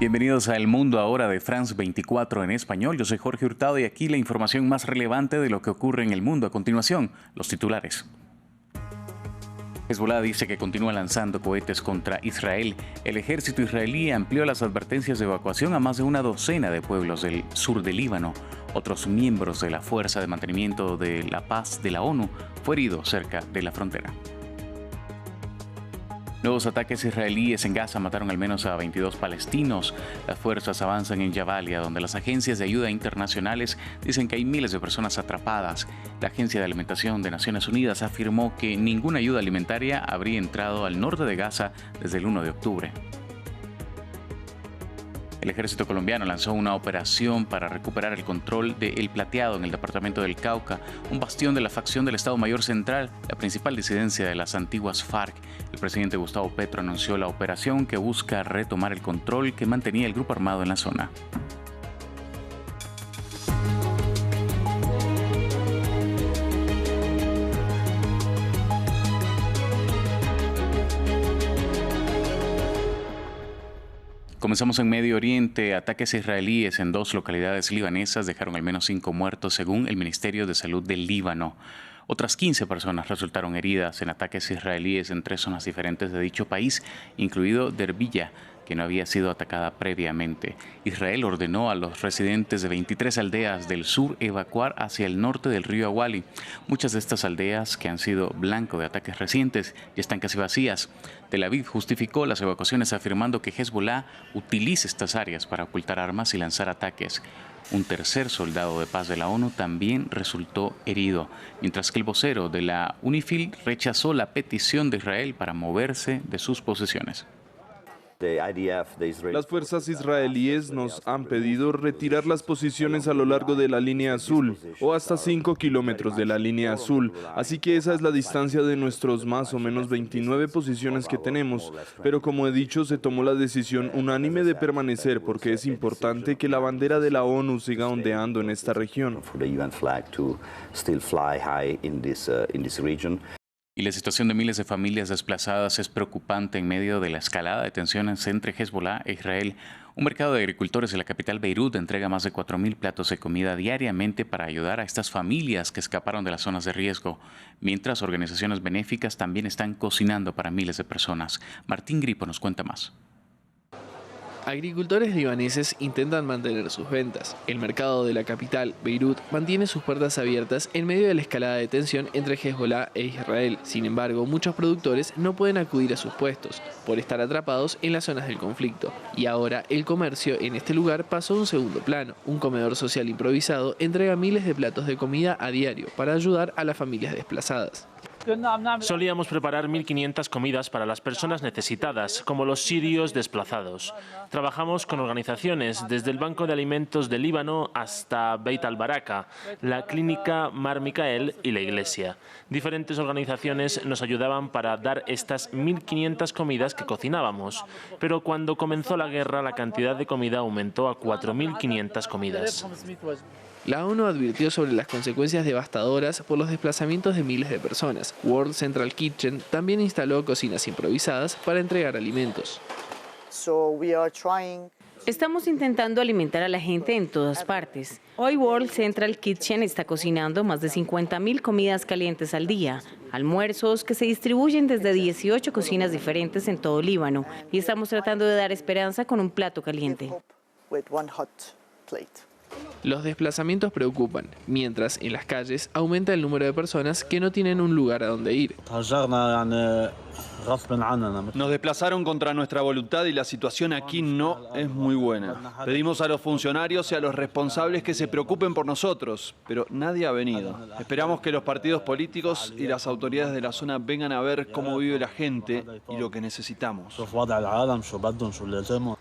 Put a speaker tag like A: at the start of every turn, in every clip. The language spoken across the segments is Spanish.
A: Bienvenidos a El Mundo Ahora de France 24 en español. Yo soy Jorge Hurtado y aquí la información más relevante de lo que ocurre en el mundo. A continuación, los titulares. Hezbolá dice que continúa lanzando cohetes contra Israel. El ejército israelí amplió las advertencias de evacuación a más de una docena de pueblos del sur del Líbano. Otros miembros de la Fuerza de Mantenimiento de la Paz de la ONU fueron heridos cerca de la frontera. Nuevos ataques israelíes en Gaza mataron al menos a 22 palestinos. Las fuerzas avanzan en Jabalia, donde las agencias de ayuda internacionales dicen que hay miles de personas atrapadas. La Agencia de Alimentación de Naciones Unidas afirmó que ninguna ayuda alimentaria habría entrado al norte de Gaza desde el 1 de octubre. El ejército colombiano lanzó una operación para recuperar el control de El Plateado en el departamento del Cauca, un bastión de la facción del Estado Mayor Central, la principal disidencia de las antiguas FARC. El presidente Gustavo Petro anunció la operación que busca retomar el control que mantenía el grupo armado en la zona. Comenzamos en Medio Oriente. Ataques israelíes en dos localidades libanesas dejaron al menos 5 muertos, según el Ministerio de Salud del Líbano. Otras 15 personas resultaron heridas en ataques israelíes en 3 zonas diferentes de dicho país, incluido Derbilla, que no había sido atacada previamente. Israel ordenó a los residentes de 23 aldeas del sur evacuar hacia el norte del río Awali. Muchas de estas aldeas, que han sido blanco de ataques recientes, ya están casi vacías. Tel Aviv justificó las evacuaciones afirmando que Hezbolá utiliza estas áreas para ocultar armas y lanzar ataques. Un tercer soldado de paz de la ONU también resultó herido, mientras que el vocero de la UNIFIL rechazó la petición de Israel para moverse de sus posesiones.
B: Las fuerzas israelíes nos han pedido retirar las posiciones a lo largo de la línea azul o hasta 5 kilómetros de la línea azul, así que esa es la distancia de nuestros más o menos 29 posiciones que tenemos, pero como he dicho, se tomó la decisión unánime de permanecer porque es importante que la bandera de la ONU siga ondeando en esta región.
A: Y la situación de miles de familias desplazadas es preocupante en medio de la escalada de tensiones entre Hezbolá e Israel. Un mercado de agricultores de la capital Beirut entrega más de 4.000 platos de comida diariamente para ayudar a estas familias que escaparon de las zonas de riesgo, mientras organizaciones benéficas también están cocinando para miles de personas. Martín Gripo nos cuenta más.
C: Agricultores libaneses intentan mantener sus ventas. El mercado de la capital, Beirut, mantiene sus puertas abiertas en medio de la escalada de tensión entre Hezbolá e Israel. Sin embargo, muchos productores no pueden acudir a sus puestos por estar atrapados en las zonas del conflicto. Y ahora el comercio en este lugar pasó a un segundo plano. Un comedor social improvisado entrega miles de platos de comida a diario para ayudar a las familias desplazadas.
D: Solíamos preparar 1.500 comidas para las personas necesitadas, como los sirios desplazados. Trabajamos con organizaciones, desde el Banco de Alimentos del Líbano hasta Beit al-Baraka, la clínica Mar Micael y la iglesia. Diferentes organizaciones nos ayudaban para dar estas 1.500 comidas que cocinábamos, pero cuando comenzó la guerra la cantidad de comida aumentó a 4.500 comidas.
C: La ONU advirtió sobre las consecuencias devastadoras por los desplazamientos de miles de personas. World Central Kitchen también instaló cocinas improvisadas para entregar alimentos.
E: Estamos intentando alimentar a la gente en todas partes. Hoy World Central Kitchen está cocinando más de 50.000 comidas calientes al día, almuerzos que se distribuyen desde 18 cocinas diferentes en todo Líbano, y estamos tratando de dar esperanza con un plato caliente.
C: Los desplazamientos preocupan, mientras en las calles aumenta el número de personas que no tienen un lugar a donde ir.
F: Nos desplazaron contra nuestra voluntad y la situación aquí no es muy buena. Pedimos a los funcionarios y a los responsables que se preocupen por nosotros, pero nadie ha venido. Esperamos que los partidos políticos y las autoridades de la zona vengan a ver cómo vive la gente y lo que necesitamos.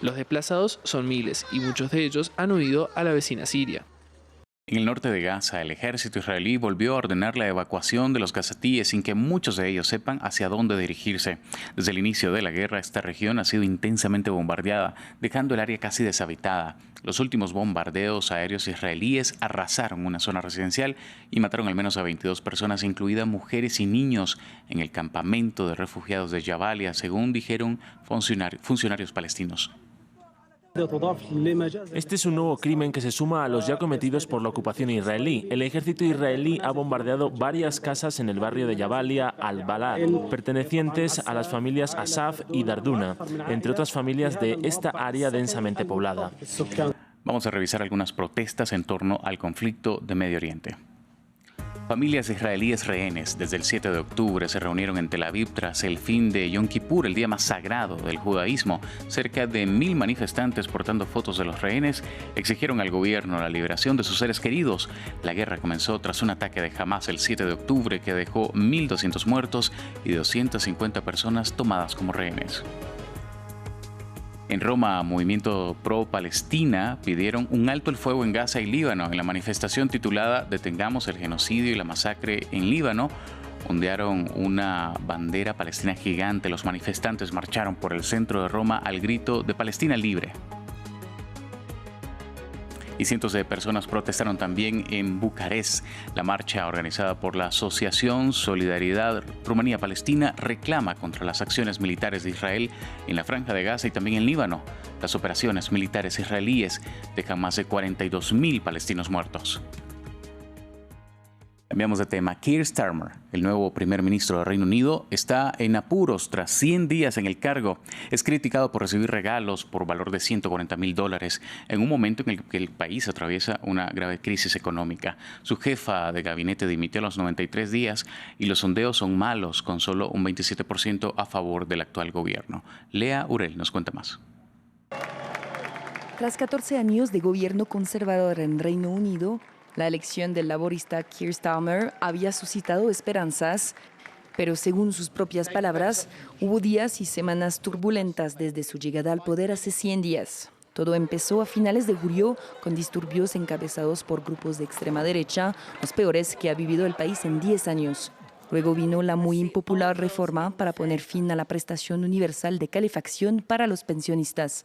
C: Los desplazados son miles y muchos de ellos han huido a la vecina Siria.
A: En el norte de Gaza, el ejército israelí volvió a ordenar la evacuación de los gazatíes sin que muchos de ellos sepan hacia dónde dirigirse. Desde el inicio de la guerra, esta región ha sido intensamente bombardeada, dejando el área casi deshabitada. Los últimos bombardeos aéreos israelíes arrasaron una zona residencial y mataron al menos a 22 personas, incluidas mujeres y niños, en el campamento de refugiados de Jabalia, según dijeron funcionarios palestinos.
D: Este es un nuevo crimen que se suma a los ya cometidos por la ocupación israelí. El ejército israelí ha bombardeado varias casas en el barrio de Jabalia al-Balad, pertenecientes a las familias Asaf y Darduna, entre otras familias de esta área densamente poblada.
A: Vamos a revisar algunas protestas en torno al conflicto de Medio Oriente. Familias israelíes rehenes desde el 7 de octubre se reunieron en Tel Aviv tras el fin de Yom Kippur, el día más sagrado del judaísmo. Cerca de 1000 manifestantes portando fotos de los rehenes exigieron al gobierno la liberación de sus seres queridos. La guerra comenzó tras un ataque de Hamas el 7 de octubre que dejó 1.200 muertos y 250 personas tomadas como rehenes. En Roma, Movimiento Pro-Palestina pidieron un alto el fuego en Gaza y Líbano. En la manifestación titulada Detengamos el genocidio y la masacre en Líbano, ondearon una bandera palestina gigante. Los manifestantes marcharon por el centro de Roma al grito de Palestina libre. Y cientos de personas protestaron también en Bucarest. La marcha organizada por la Asociación Solidaridad Rumanía-Palestina reclama contra las acciones militares de Israel en la Franja de Gaza y también en Líbano. Las operaciones militares israelíes dejan más de 42.000 palestinos muertos. Cambiamos de tema. Keir Starmer, el nuevo primer ministro del Reino Unido, está en apuros tras 100 días en el cargo. Es criticado por recibir regalos por valor de $140.000 en un momento en el que el país atraviesa una grave crisis económica. Su jefa de gabinete dimitió a los 93 días y los sondeos son malos, con solo un 27% a favor del actual gobierno. Lea Urel nos cuenta más.
G: Tras 14 años de gobierno conservador en Reino Unido, la elección del laborista Keir Starmer había suscitado esperanzas, pero según sus propias palabras, hubo días y semanas turbulentas desde su llegada al poder hace 100 días. Todo empezó a finales de julio con disturbios encabezados por grupos de extrema derecha, los peores que ha vivido el país en 10 años. Luego vino la muy impopular reforma para poner fin a la prestación universal de calefacción para los pensionistas.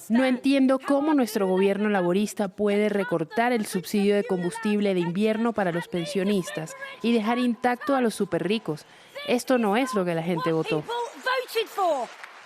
H: No entiendo cómo nuestro gobierno laborista puede recortar el subsidio de combustible de invierno para los pensionistas y dejar intacto a los superricos. Esto no es lo que la gente votó.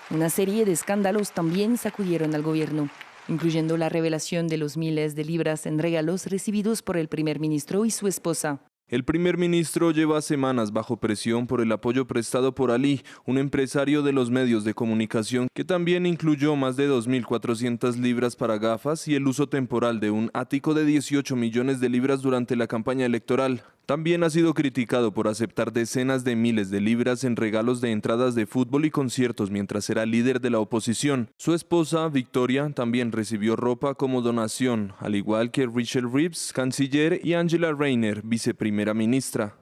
G: Una serie de escándalos también sacudieron al gobierno, incluyendo la revelación de los miles de libras en regalos recibidos por el primer ministro y su esposa.
B: El primer ministro lleva semanas bajo presión por el apoyo prestado por Ali, un empresario de los medios de comunicación que también incluyó más de 2.400 libras para gafas y el uso temporal de un ático de 18 millones de libras durante la campaña electoral. También ha sido criticado por aceptar decenas de miles de libras en regalos de entradas de fútbol y conciertos mientras era líder de la oposición. Su esposa, Victoria, también recibió ropa como donación, al igual que Rachel Reeves, canciller, y Angela Rayner, viceprimera ministra.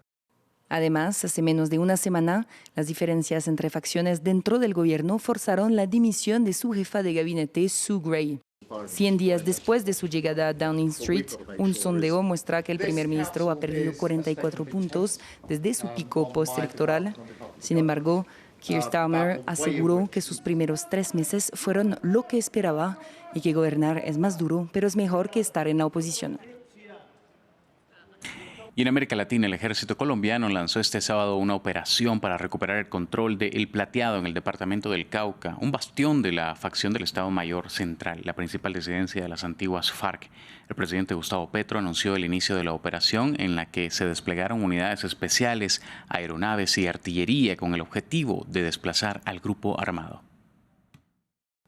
G: Además, hace menos de una semana, las diferencias entre facciones dentro del gobierno forzaron la dimisión de su jefa de gabinete, Sue Gray. 100 días después de su llegada a Downing Street, un sondeo muestra que el primer ministro ha perdido 44 puntos desde su pico postelectoral. Sin embargo, Keir Starmer aseguró que sus primeros 3 meses fueron lo que esperaba y que gobernar es más duro, pero es mejor que estar en la oposición.
A: Y en América Latina, el ejército colombiano lanzó este sábado una operación para recuperar el control de El Plateado en el departamento del Cauca, un bastión de la facción del Estado Mayor Central, la principal residencia de las antiguas FARC. El presidente Gustavo Petro anunció el inicio de la operación en la que se desplegaron unidades especiales, aeronaves y artillería con el objetivo de desplazar al grupo armado.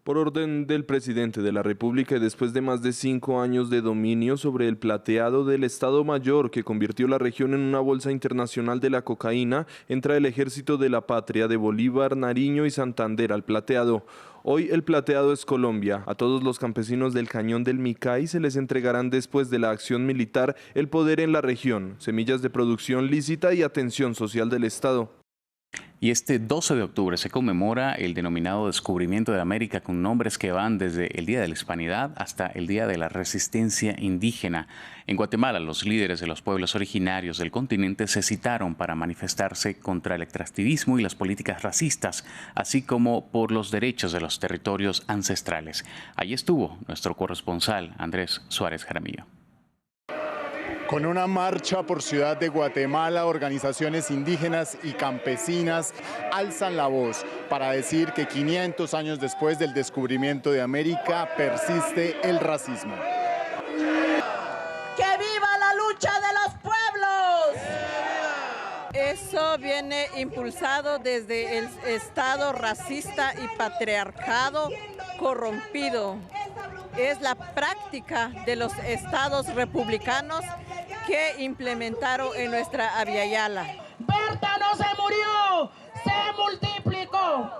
B: Por orden del presidente de la República y después de más de 5 años de dominio sobre el plateado del Estado Mayor que convirtió la región en una bolsa internacional de la cocaína, entra el Ejército de la Patria de Bolívar, Nariño y Santander al plateado. Hoy el plateado es Colombia. A todos los campesinos del Cañón del Micay se les entregarán después de la acción militar el poder en la región, semillas de producción lícita y atención social del Estado.
A: Y este 12 de octubre se conmemora el denominado Descubrimiento de América, con nombres que van desde el Día de la Hispanidad hasta el Día de la Resistencia Indígena. En Guatemala, los líderes de los pueblos originarios del continente se citaron para manifestarse contra el extractivismo y las políticas racistas, así como por los derechos de los territorios ancestrales. Allí estuvo nuestro corresponsal Andrés Suárez Jaramillo.
I: Con una marcha por Ciudad de Guatemala, organizaciones indígenas y campesinas alzan la voz para decir que 500 años después del descubrimiento de América persiste el racismo.
J: ¡Que viva la lucha de los pueblos!
K: Eso viene impulsado desde el Estado racista y patriarcado corrompido. Es la práctica de los estados republicanos que implementaron en nuestra Abya Yala.
J: Berta no se murió, se multiplicó.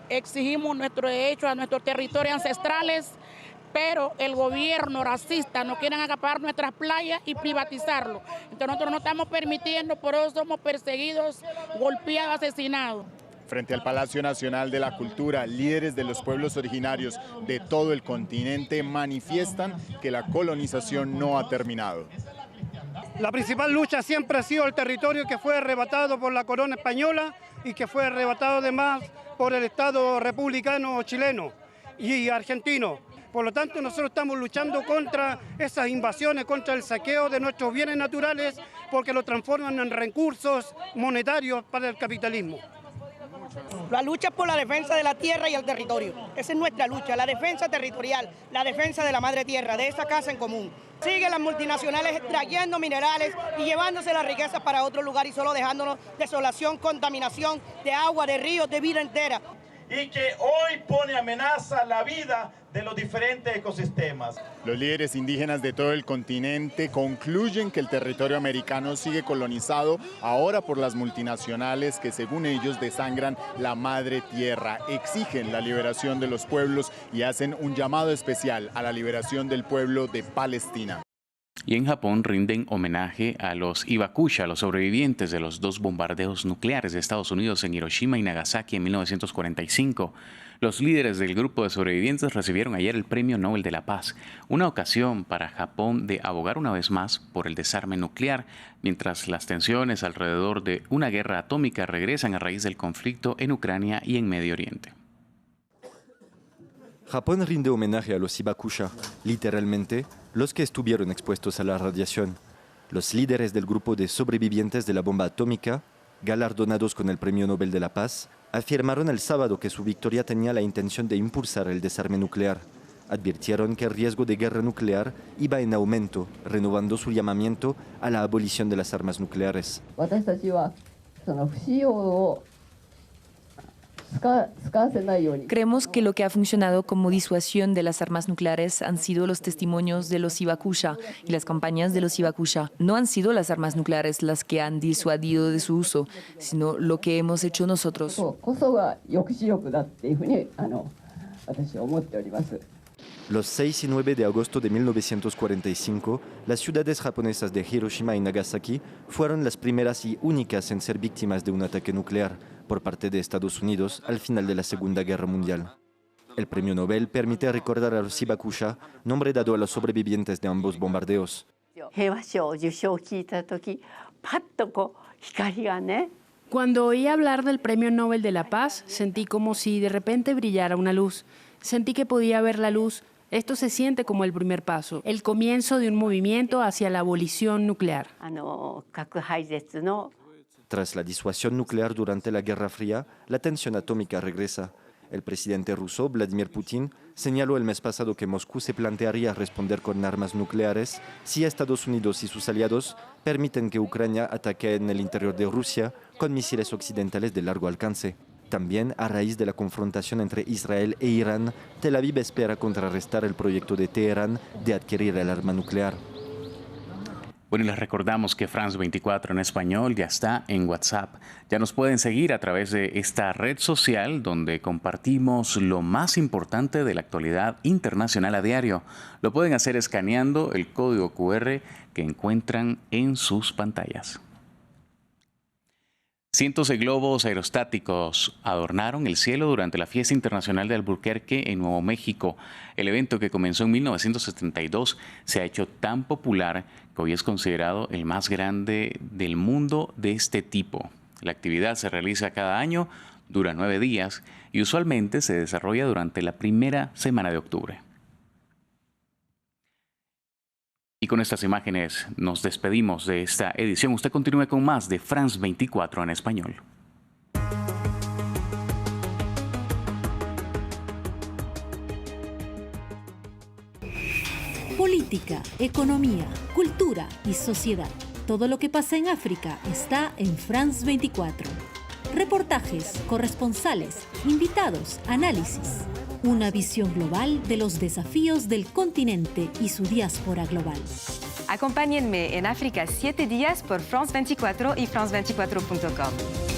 L: Exigimos nuestro derecho a nuestros territorios ancestrales, pero el gobierno racista no quiere acaparar nuestras playas y privatizarlo. Entonces nosotros no estamos permitiendo, por eso somos perseguidos, golpeados, asesinados.
I: Frente al Palacio Nacional de la Cultura, líderes de los pueblos originarios de todo el continente manifiestan que la colonización no ha terminado.
M: La principal lucha siempre ha sido el territorio que fue arrebatado por la corona española y que fue arrebatado además por el Estado republicano chileno y argentino. Por lo tanto, nosotros estamos luchando contra esas invasiones, contra el saqueo de nuestros bienes naturales, porque lo transforman en recursos monetarios para el capitalismo.
N: La lucha por la defensa de la tierra y el territorio. Esa es nuestra lucha, la defensa territorial, la defensa de la madre tierra, de esa casa en común. Siguen las multinacionales extrayendo minerales y llevándose las riquezas para otro lugar y solo dejándonos desolación, contaminación de agua, de ríos, de vida entera.
O: Y que hoy pone amenaza la vida de los diferentes ecosistemas.
I: Los líderes indígenas de todo el continente concluyen que el territorio americano sigue colonizado ahora por las multinacionales que, según ellos, desangran la madre tierra. Exigen la liberación de los pueblos y hacen un llamado especial a la liberación del pueblo de Palestina.
A: Y en Japón rinden homenaje a los Hibakusha, los sobrevivientes de los 2 bombardeos nucleares de Estados Unidos en Hiroshima y Nagasaki en 1945. Los líderes del grupo de sobrevivientes recibieron ayer el Premio Nobel de la Paz, una ocasión para Japón de abogar una vez más por el desarme nuclear, mientras las tensiones alrededor de una guerra atómica regresan a raíz del conflicto en Ucrania y en Medio Oriente.
P: Japón rinde homenaje a los Hibakusha, literalmente los que estuvieron expuestos a la radiación. Los líderes del grupo de sobrevivientes de la bomba atómica, galardonados con el Premio Nobel de la Paz, afirmaron el sábado que su victoria tenía la intención de impulsar el desarme nuclear. Advirtieron que el riesgo de guerra nuclear iba en aumento, renovando su llamamiento a la abolición de las armas nucleares.
G: Creemos que lo que ha funcionado como disuasión de las armas nucleares han sido los testimonios de los Hibakusha y las campañas de los Hibakusha. No han sido las armas nucleares las que han disuadido de su uso, sino lo que hemos hecho nosotros.
P: Los 6 y 9 de agosto de 1945, las ciudades japonesas de Hiroshima y Nagasaki fueron las primeras y únicas en ser víctimas de un ataque nuclear por parte de Estados Unidos al final de la Segunda Guerra Mundial. El premio Nobel permite recordar a los Hibakusha, nombre dado a los sobrevivientes de ambos bombardeos.
H: Cuando oí hablar del Premio Nobel de la Paz, sentí como si de repente brillara una luz. Sentí que podía ver la luz. Esto se siente como el primer paso, el comienzo de un movimiento hacia la abolición nuclear.
P: Tras la disuasión nuclear durante la Guerra Fría, la tensión atómica regresa. El presidente ruso, Vladimir Putin, señaló el mes pasado que Moscú se plantearía responder con armas nucleares si Estados Unidos y sus aliados permiten que Ucrania ataque en el interior de Rusia con misiles occidentales de largo alcance. También, a raíz de la confrontación entre Israel e Irán, Tel Aviv espera contrarrestar el proyecto de Teherán de adquirir el arma nuclear.
A: Bueno, y les recordamos que France 24 en español ya está en WhatsApp. Ya nos pueden seguir a través de esta red social donde compartimos lo más importante de la actualidad internacional a diario. Lo pueden hacer escaneando el código QR que encuentran en sus pantallas. Cientos de globos aerostáticos adornaron el cielo durante la Fiesta Internacional de Albuquerque en Nuevo México. El evento, que comenzó en 1972, se ha hecho tan popular que hoy es considerado el más grande del mundo de este tipo. La actividad se realiza cada año, dura 9 días y usualmente se desarrolla durante la primera semana de octubre. Y con estas imágenes nos despedimos de esta edición. Usted continúe con más de France 24 en español.
Q: Política, economía, cultura y sociedad. Todo lo que pasa en África está en France 24. Reportajes, corresponsales, invitados, análisis. Una visión global de los desafíos del continente y su diáspora global.
R: Acompáñenme en África 7 días por France 24 y France24.com.